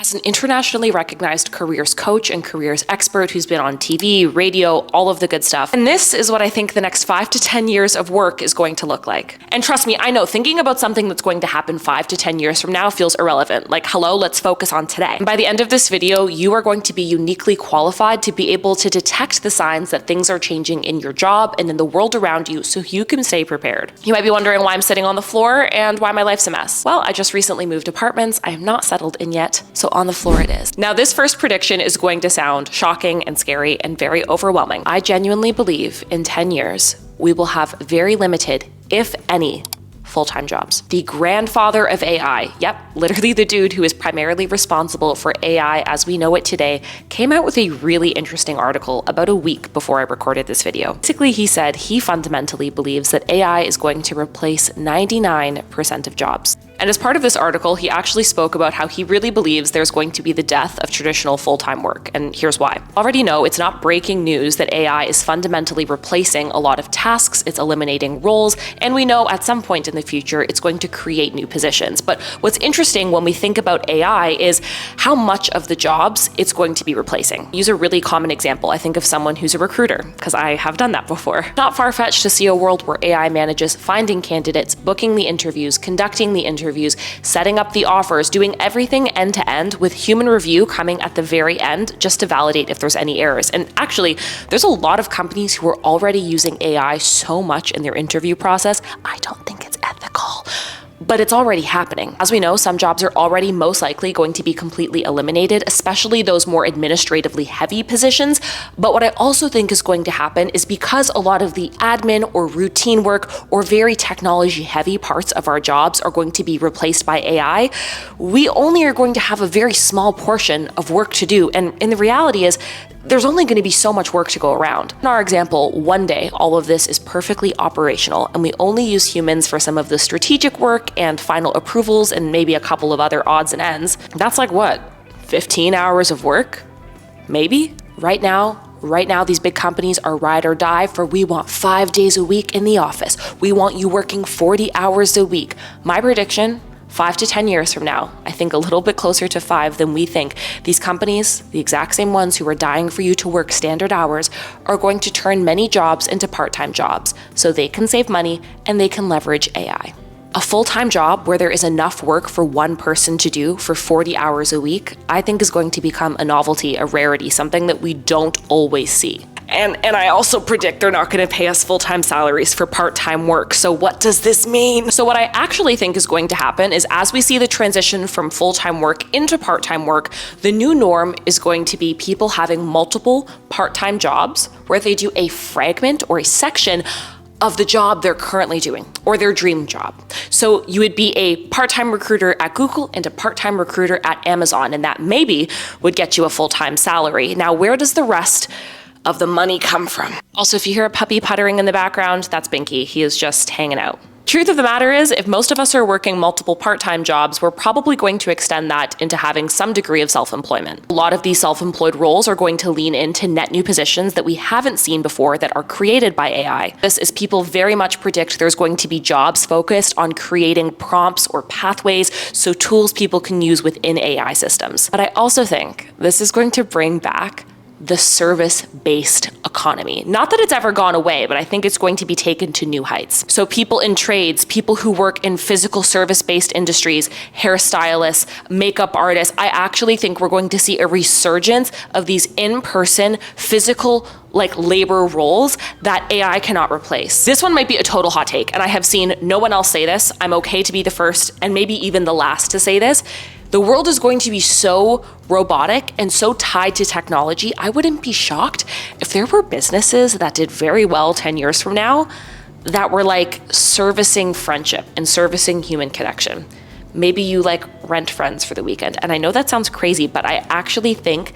As an internationally recognized careers coach and careers expert who's been on TV, radio, all of the good stuff. And this is what I think the next 5 to 10 years of work is going to look like. And trust me, I know thinking about something that's going to happen 5 to 10 years from now feels irrelevant. Like, hello, let's focus on today. And by the end of this video, you are going to be uniquely qualified to be able to detect the signs that things are changing in your job and in the world around you so you can stay prepared. You might be wondering why I'm sitting on the floor and why my life's a mess. Well, I just recently moved apartments. I am not settled in yet. So on the floor it is. Now, this first prediction is going to sound shocking and scary and very overwhelming. I genuinely believe in 10 years, we will have very limited, if any, full-time jobs. The grandfather of AI, yep, literally the dude who is primarily responsible for AI as we know it today, came out with a really interesting article about a week before I recorded this video. Basically, he said he fundamentally believes that AI is going to replace 99% of jobs. And as part of this article, he actually spoke about how he really believes there's going to be the death of traditional full-time work, and here's why. Already know it's not breaking news that AI is fundamentally replacing a lot of tasks, it's eliminating roles, and we know at some point in the future it's going to create new positions. But what's interesting when we think about AI is how much of the jobs it's going to be replacing. Use a really common example. I think of someone who's a recruiter, because I have done that before. Not far-fetched to see a world where AI manages finding candidates, booking the interviews, conducting the interviews, setting up the offers, doing everything end to end with human review coming at the very end just to validate if there's any errors. And actually, there's a lot of companies who are already using AI so much in their interview process. I don't think it's ethical, but it's already happening. As we know, some jobs are already most likely going to be completely eliminated, especially those more administratively heavy positions. But what I also think is going to happen is because a lot of the admin or routine work or very technology heavy parts of our jobs are going to be replaced by AI, we only are going to have a very small portion of work to do. And the reality is, there's only going to be so much work to go around. In our example, one day, all of this is perfectly operational and we only use humans for some of the strategic work and final approvals and maybe a couple of other odds and ends. That's like what, 15 hours of work? Maybe? Right now, these big companies are ride or die for we want 5 days a week in the office. We want you working 40 hours a week. My prediction, 5 to 10 years from now, I think a little bit closer to 5 than we think, these companies, the exact same ones who are dying for you to work standard hours, are going to turn many jobs into part-time jobs so they can save money and they can leverage AI. A full-time job where there is enough work for one person to do for 40 hours a week, I think is going to become a novelty, a rarity, something that we don't always see. And I also predict they're not going to pay us full-time salaries for part-time work. So what does this mean? So what I actually think is going to happen is as we see the transition from full-time work into part-time work, the new norm is going to be people having multiple part-time jobs where they do a fragment or a section of the job they're currently doing or their dream job. So you would be a part-time recruiter at Google and a part-time recruiter at Amazon, and that maybe would get you a full-time salary. Now, where does the rest of the money come from? Also, if you hear a puppy puttering in the background, that's Binky. He is just hanging out. Truth of the matter is, if most of us are working multiple part-time jobs, we're probably going to extend that into having some degree of self-employment. A lot of these self-employed roles are going to lean into net new positions that we haven't seen before that are created by AI. This is people very much predict there's going to be jobs focused on creating prompts or pathways, so tools people can use within AI systems. But I also think this is going to bring back the service-based economy. Not that it's ever gone away, but I think it's going to be taken to new heights. So people in trades, people who work in physical service-based industries, hairstylists, makeup artists, I actually think we're going to see a resurgence of these in-person, physical, like labor roles that AI cannot replace. This one might be a total hot take, and I have seen no one else say this. I'm okay to be the first and maybe even the last to say this. The world is going to be so robotic and so tied to technology, I wouldn't be shocked if there were businesses that did very well 10 years from now that were like servicing friendship and servicing human connection. Maybe you like rent friends for the weekend. And I know that sounds crazy, but I actually think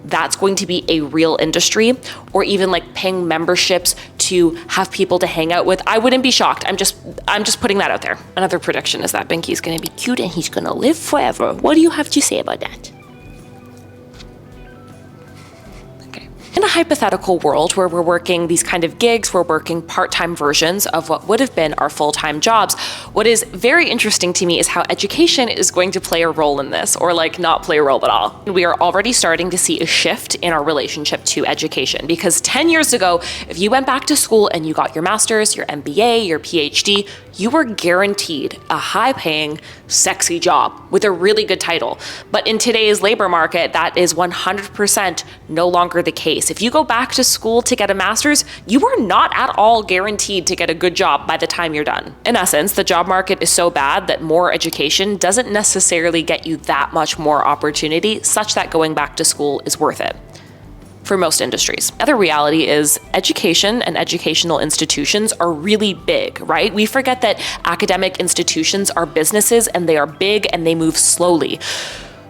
that's going to be a real industry, or even like paying memberships to have people to hang out with. I wouldn't be shocked. I'm just putting that out there. Another prediction is that Binky's gonna be cute and he's gonna live forever. What do you have to say about that? Okay. In a hypothetical world where we're working these kind of gigs, we're working part-time versions of what would have been our full-time jobs, what is very interesting to me is how education is going to play a role in this, or like not play a role at all. We are already starting to see a shift in our relationship to education, because 10 years ago, if you went back to school and you got your master's, your MBA, your PhD, you were guaranteed a high-paying, sexy job with a really good title. But in today's labor market, that is 100% no longer the case. If you go back to school to get a master's, you are not at all guaranteed to get a good job by the time you're done. In essence, the job market is so bad that more education doesn't necessarily get you that much more opportunity, such that going back to school is worth it for most industries. The other reality is education and educational institutions are really big, right? We forget that academic institutions are businesses and they are big and they move slowly.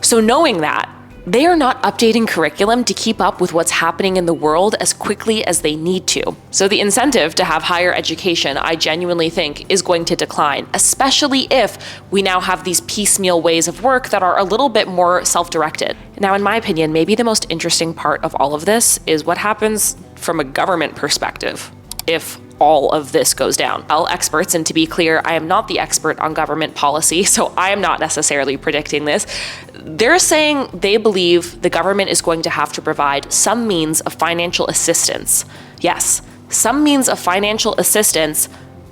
So knowing that, they are not updating curriculum to keep up with what's happening in the world as quickly as they need to. So the incentive to have higher education, I genuinely think, is going to decline, especially if we now have these piecemeal ways of work that are a little bit more self-directed. Now, in my opinion, maybe the most interesting part of all of this is what happens from a government perspective if all of this goes down. Well, experts, and to be clear, I am not the expert on government policy, so I am not necessarily predicting this. They're saying they believe the government is going to have to provide some means of financial assistance. Yes, some means of financial assistance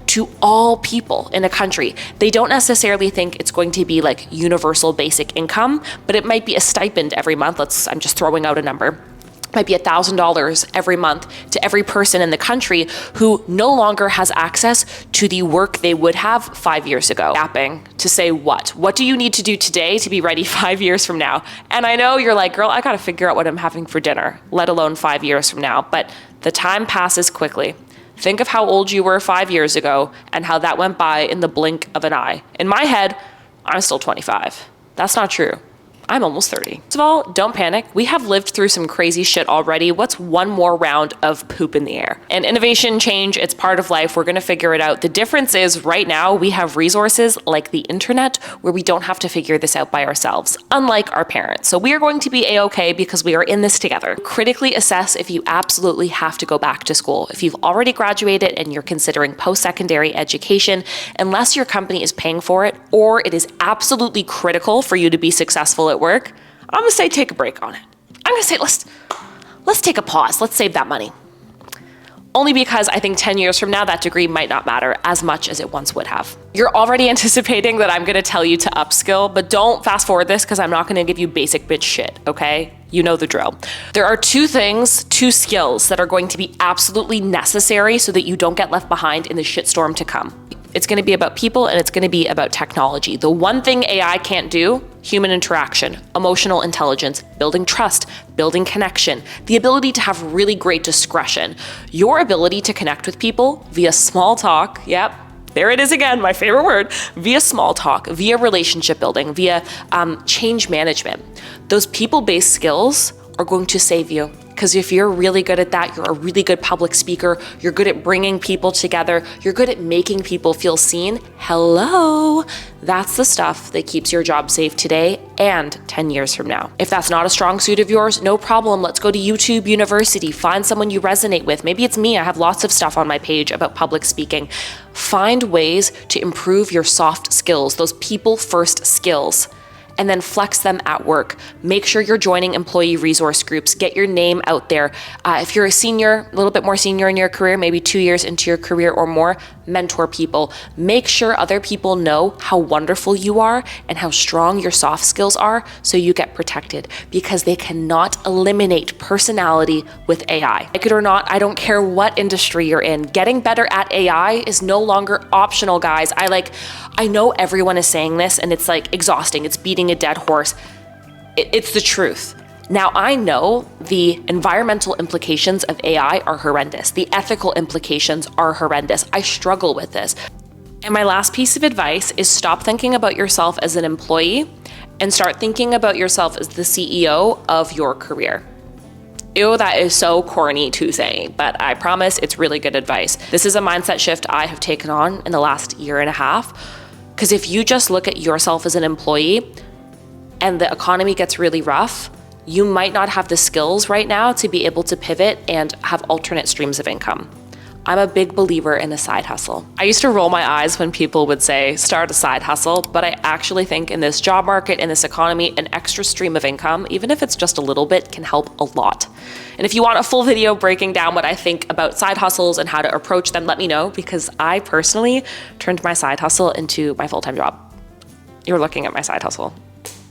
to all people in a country. They don't necessarily think it's going to be like universal basic income, but it might be a stipend every month. I'm just throwing out a number. Might be $1,000 every month to every person in the country who no longer has access to the work they would have 5 years ago. Gapping to say what? What do you need to do today to be ready 5 years from now? And I know you're like, girl, I gotta figure out what I'm having for dinner, let alone 5 years from now. But the time passes quickly. Think of how old you were 5 years ago and how that went by in the blink of an eye. In my head, I'm still 25. That's not true. I'm almost 30. First of all, don't panic. We have lived through some crazy shit already. What's one more round of poop in the air? And innovation, change, it's part of life. We're gonna figure it out. The difference is right now we have resources like the internet where we don't have to figure this out by ourselves, unlike our parents. So we are going to be A-okay because we are in this together. Critically assess if you absolutely have to go back to school. If you've already graduated and you're considering post-secondary education, unless your company is paying for it or it is absolutely critical for you to be successful at work, I'm gonna say take a break on it. I'm gonna say let's take a pause. Let's save that money. Only because I think 10 years from now, that degree might not matter as much as it once would have. You're already anticipating that I'm gonna tell you to upskill, but don't fast forward this because I'm not gonna give you basic bitch shit, okay? You know the drill. There are two skills that are going to be absolutely necessary so that you don't get left behind in the shitstorm to come. It's gonna be about people and it's gonna be about technology. The one thing AI can't do, human interaction, emotional intelligence, building trust, building connection, the ability to have really great discretion. Your ability to connect with people via small talk, yep, there it is again, my favorite word, via small talk, via relationship building, via change management. Those people-based skills are going to save you. Because if you're really good at that, you're a really good public speaker, you're good at bringing people together, you're good at making people feel seen, hello, that's the stuff that keeps your job safe today and 10 years from now. If that's not a strong suit of yours, no problem. Let's go to YouTube University, find someone you resonate with. Maybe it's me, I have lots of stuff on my page about public speaking. Find ways to improve your soft skills, those people first skills, and then flex them at work. Make sure you're joining employee resource groups. Get your name out there. If you're a senior, a little bit more senior in your career, maybe 2 years into your career or more, mentor people. Make sure other people know how wonderful you are and how strong your soft skills are so you get protected, because they cannot eliminate personality with AI. Like it or not, I don't care what industry you're in. Getting better at AI is no longer optional, guys. I know everyone is saying this and it's like exhausting. It's beating a dead horse. It's the truth. Now, I know the environmental implications of AI are horrendous. The ethical implications are horrendous. I struggle with this. And my last piece of advice is stop thinking about yourself as an employee and start thinking about yourself as the CEO of your career. Ew, that is so corny to say, but I promise it's really good advice. This is a mindset shift I have taken on in the last year and a half. Because if you just look at yourself as an employee and the economy gets really rough, you might not have the skills right now to be able to pivot and have alternate streams of income. I'm a big believer in a side hustle. I used to roll my eyes when people would say, start a side hustle, but I actually think in this job market, in this economy, an extra stream of income, even if it's just a little bit, can help a lot. And if you want a full video breaking down what I think about side hustles and how to approach them, let me know, because I personally turned my side hustle into my full-time job. You're looking at my side hustle.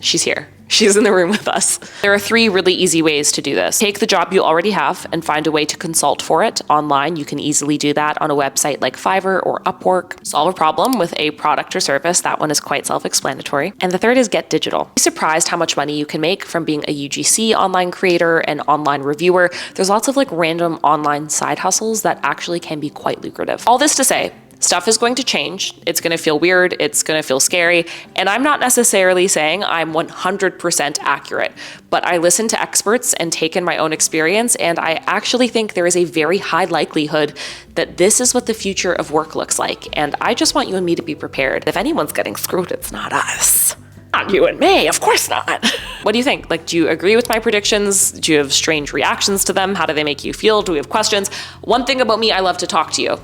She's here. She's in the room with us. There are 3 really easy ways to do this. Take the job you already have and find a way to consult for it online. You can easily do that on a website like Fiverr or Upwork. Solve a problem with a product or service. That one is quite self-explanatory. And the third is get digital. Be surprised how much money you can make from being a UGC online creator and online reviewer. There's lots of like random online side hustles that actually can be quite lucrative. All this to say, stuff is going to change. It's going to feel weird. It's going to feel scary. And I'm not necessarily saying I'm 100% accurate, but I listen to experts and take in my own experience. And I actually think there is a very high likelihood that this is what the future of work looks like. And I just want you and me to be prepared. If anyone's getting screwed, it's not us. Not you and me, of course not. What do you think? Like, do you agree with my predictions? Do you have strange reactions to them? How do they make you feel? Do we have questions? One thing about me, I love to talk to you.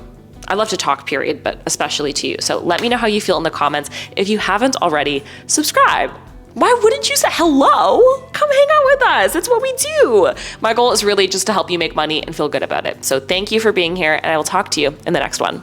I love to talk, period, but especially to you. So let me know how you feel in the comments. If you haven't already, subscribe. Why wouldn't you say hello? Come hang out with us. It's what we do. My goal is really just to help you make money and feel good about it. So thank you for being here, and I will talk to you in the next one.